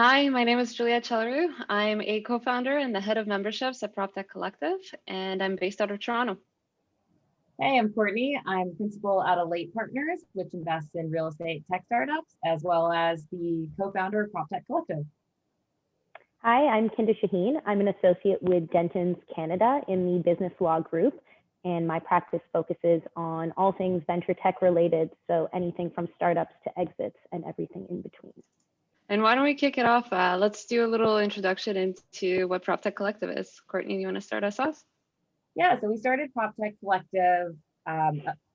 Hi, my name is Juliette Chalaru. I'm a co-founder and the head of memberships at Proptech Collective, and I'm based out of Toronto. Hey, I'm Courtney. I'm principal at Elate Partners, which invests in real estate tech startups, as well as the co-founder of Proptech Collective. Hi, I'm Kinda Shaheen. I'm an associate with Dentons Canada in the business law group, and my practice focuses on all things venture tech related, so anything from startups to exits and everything in between. And why don't we kick it off? Let's do a little introduction into what Proptech Collective is. Courtney, you want to start us off? Yeah, so we started Proptech Collective.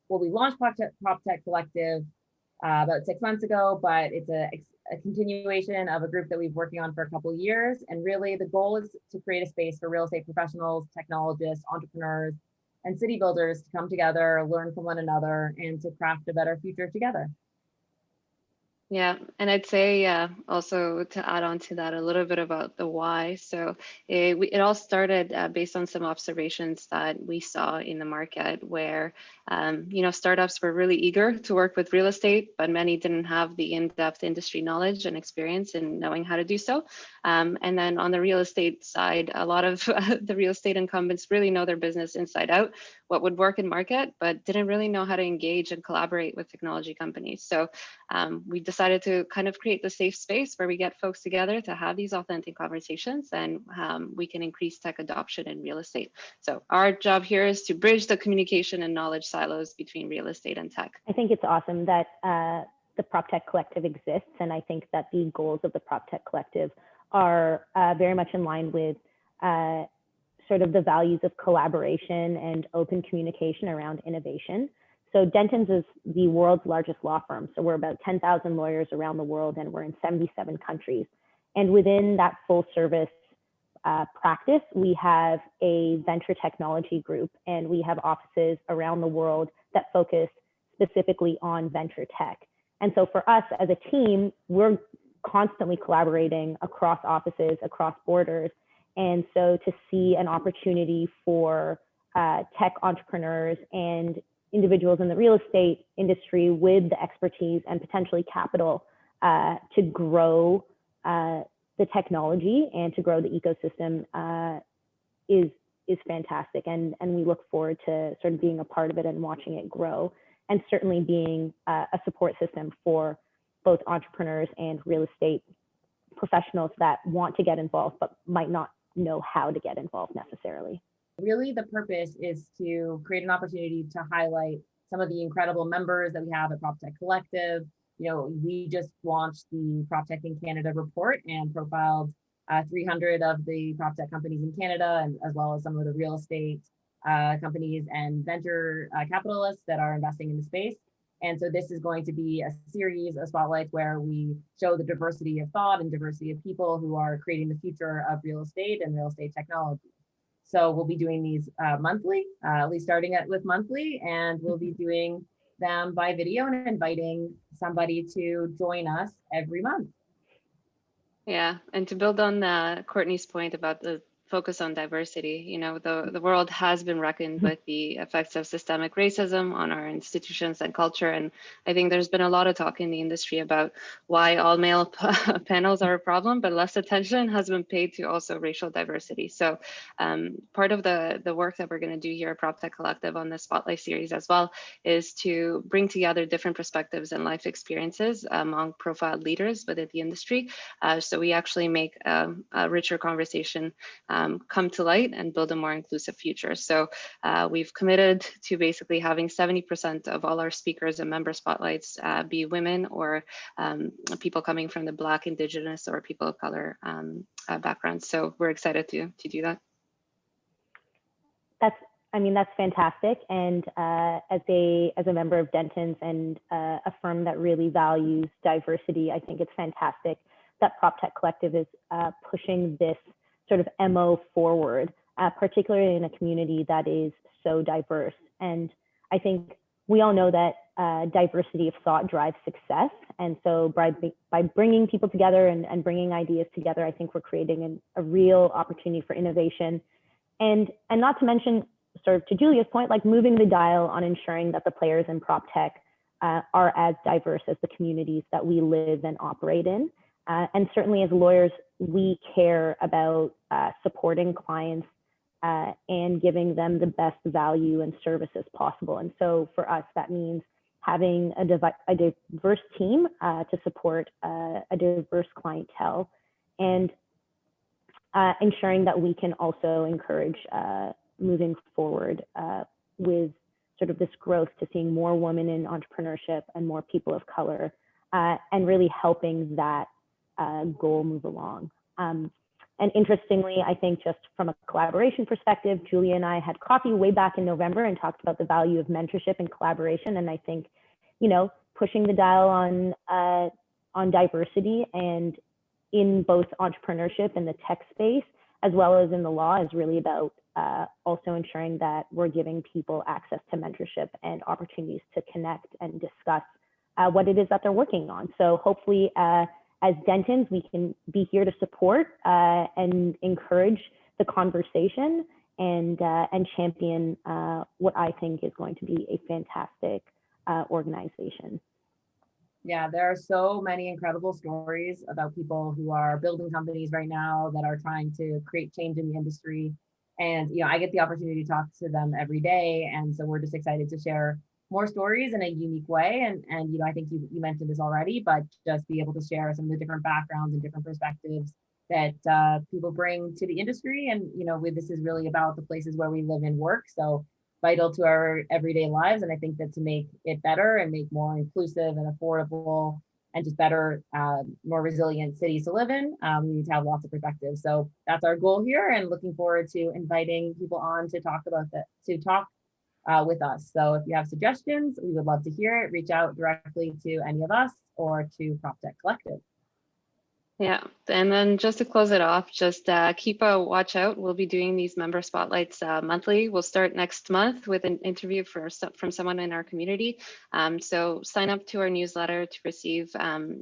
We launched Proptech Collective about 6 months ago, but it's a continuation of a group that we've been working on for a couple of years. And really the goal is to create a space for real estate professionals, technologists, entrepreneurs, and city builders to come together, learn from one another, and to craft a better future together. Yeah, and I'd say also to add on to that a little bit about the why. So it all started based on some observations that we saw in the market where, startups were really eager to work with real estate, but many didn't have the in-depth industry knowledge and experience in knowing how to do so. And then on the real estate side, a lot of the real estate incumbents really know their business inside out, what would work in market, but didn't really know how to engage and collaborate with technology companies. So we decided to kind of create the safe space where we get folks together to have these authentic conversations, and we can increase tech adoption in real estate. So our job here is to bridge the communication and knowledge silos between real estate and tech. I think it's awesome that the Proptech Collective exists, and I think that the goals of the Proptech Collective are very much in line with sort of the values of collaboration and open communication around innovation. So Dentons is the world's largest law firm. So we're about 10,000 lawyers around the world, and we're in 77 countries. And within that full service practice, we have a venture technology group, and we have offices around the world that focus specifically on venture tech. And so for us as a team, we're constantly collaborating across offices, across borders. And so to see an opportunity for tech entrepreneurs and individuals in the real estate industry with the expertise and potentially capital to grow the technology and to grow the ecosystem is fantastic. And we look forward to sort of being a part of it and watching it grow, and certainly being a support system for both entrepreneurs and real estate professionals that want to get involved but might not know how to get involved necessarily. Really, the purpose is to create an opportunity to highlight some of the incredible members that we have at Proptech Collective. We just launched the Proptech in Canada report and profiled 300 of the Proptech companies in Canada, and as well as some of the real estate companies and venture capitalists that are investing in the space. And so this is going to be a series of spotlights where we show the diversity of thought and diversity of people who are creating the future of real estate and real estate technology. So we'll be doing these monthly, at least starting with monthly, and we'll be doing them by video and inviting somebody to join us every month. Yeah, and to build on Courtney's point about the focus on diversity, the world has been reckoned with the effects of systemic racism on our institutions and culture. And I think there's been a lot of talk in the industry about why all male panels are a problem, but less attention has been paid to also racial diversity. So part of the work that we're going to do here at Proptech Collective on the Spotlight series as well is to bring together different perspectives and life experiences among profiled leaders within the industry. So we actually make a richer conversation come to light and build a more inclusive future. So we've committed to basically having 70% of all our speakers and member spotlights be women or people coming from the Black, Indigenous, or people of color backgrounds. So we're excited to do that. That's fantastic. And as a member of Dentons and a firm that really values diversity, I think it's fantastic that Proptech Collective is pushing this sort of MO forward, particularly in a community that is so diverse. And I think we all know that diversity of thought drives success. And so by bringing people together and bringing ideas together, I think we're creating a real opportunity for innovation. And not to mention, sort of to Julia's point, like moving the dial on ensuring that the players in PropTech are as diverse as the communities that we live and operate in. And certainly as lawyers, we care about supporting clients and giving them the best value and services possible. And so for us, that means having a diverse team to support a diverse clientele, and ensuring that we can also encourage moving forward with sort of this growth to seeing more women in entrepreneurship and more people of color, and really helping that goal move along. And interestingly, I think just from a collaboration perspective, Julia and I had coffee way back in November and talked about the value of mentorship and collaboration. And I think, you know, pushing the dial on diversity and in both entrepreneurship and the tech space, as well as in the law, is really about also ensuring that we're giving people access to mentorship and opportunities to connect and discuss what it is that they're working on. So hopefully, as Dentons, we can be here to support and encourage the conversation and champion what I think is going to be a fantastic organization. Yeah, there are so many incredible stories about people who are building companies right now that are trying to create change in the industry. And, you know, I get the opportunity to talk to them every day. And so we're just excited to share more stories in a unique way. And you know, I think you mentioned this already, but just be able to share some of the different backgrounds and different perspectives that people bring to the industry. And, you know, this is really about the places where we live and work. So vital to our everyday lives. And I think that to make it better and make more inclusive and affordable and just better, more resilient cities to live in, we need to have lots of perspectives. So that's our goal here, and looking forward to inviting people on to talk about that, to talk with us. So if you have suggestions, we would love to hear it. Reach out directly to any of us or to Proptech Collective. Yeah, and then just to close it off, just keep a watch out. We'll be doing these member spotlights monthly. We'll start next month with an interview from someone in our community. So sign up to our newsletter to receive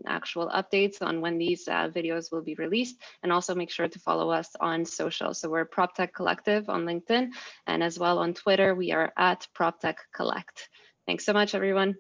actual updates on when these videos will be released, and also make sure to follow us on social. So we're Proptech Collective on LinkedIn, and as well on Twitter, we are at Proptech Collect. Thanks so much, everyone.